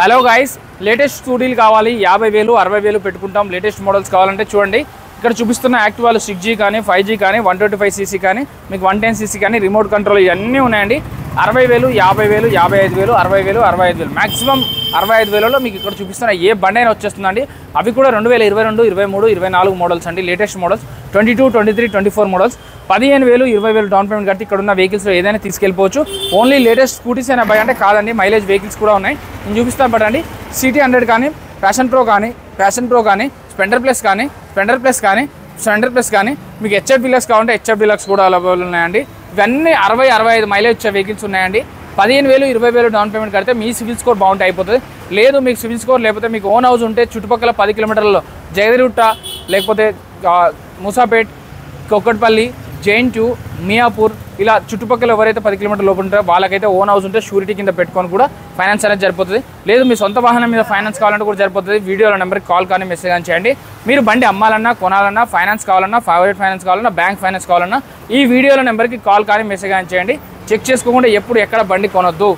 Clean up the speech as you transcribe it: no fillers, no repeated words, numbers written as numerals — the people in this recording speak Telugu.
హలో గైస్, లేటెస్ట్ స్కూటీలు కావాలి 50,000 60,000 పెట్టుకుంటాం. లేటెస్ట్ మోడల్స్ కావాలంటే చూడండి, ఇక్కడ చూపిస్తున్న యాక్టివాలు 6G కానీ 5G కానీ 125cc కానీ మీకు 110cc కానీ రిమోట్ కంట్రోల్ ఇవన్నీ ఉన్నాయండి. 60,000 50,000 55,000 60,000 65,000 మ్యాక్సిమం 65,000లో మీకు ఇక్కడ చూపిస్తున్న ఏ బండి అయినా వచ్చేస్తుందండి. అవి కూడా 2022 23 24 మోడల్స్ అండి. Latest models 22 23 24 models 15,000 20,000 down payment కట్టి ఇక్కడ ఉన్న వెహికల్స్లో ఏదైనా తీసుకెళ్ళిపోవచ్చు. ఓన్లీ లేటెస్ట్ స్కూటీస్ అయినా అంటే కాదండి, మైలేజ్ వెహికల్స్ కూడా ఉన్నాయి. నేను చూపిస్తాను పడండి. సిటీ 100 కానీ ప్యాషన్ ప్రో కానీ స్ప్లెండర్ ప్లస్ కానీ మీకు హెచ్ఎఫ్ డీలక్స్ కావాలంటే హెచ్ఎఫ్ డీలక్స్ కూడా అవైలబుల్ ఉన్నాయండి. ఇవన్నీ 60-65 మైలేజ్ వచ్చే వెహికల్స్ ఉన్నాయండి. 15,000 20,000 డౌన్ పేమెంట్ కడితే మీ సివిల్ స్కోర్ బాగుంటే అయిపోతుంది. లేదు మీకు సివిల్ స్కోర్ లేకపోతే మీకు ఓన్ హౌస్ ఉంటే చుట్టుపక్కల 10 కిలోమీటర్లలో జయగిరిగుట్ట లేకపోతే మూసాపేట్, కొక్కట్పల్లి, జైన్2, మియాపూర్ ఇలా చుట్టుపక్కల ఎవరైతే 10 కిలోమీటర్ల లోపు ఉంటారో వాళ్ళకైతే ఓన్ హౌస్ ఉంటే షూరిటీ కింద పెట్టుకొని కూడా ఫైనాన్స్ అనేది సరిపోతుంది. లేదు మీ సొంత వాహనం మీద ఫైనాన్స్ కావాలంటే కూడా సరిపోతుంది. వీడియోలో నెంబర్కి కాల్ కానీ మెసేజ్ కానీ చేయండి. మీరు బండి అమ్మాలన్నా కొనాలన్నా ఫైనాన్స్ కావాలన్నా ఫేవరెట్ ఫైనాన్స్ కావాలన్నా బ్యాంక్ ఫైనాన్స్ కావాలన్నా ఈ వీడియోలో నెంబర్కి కాల్ కానీ మెసేజ్ కానీ చేయండి. చెక్ చేసుకోకుండా ఎప్పుడు ఎక్కడ బండి కొనొద్దు.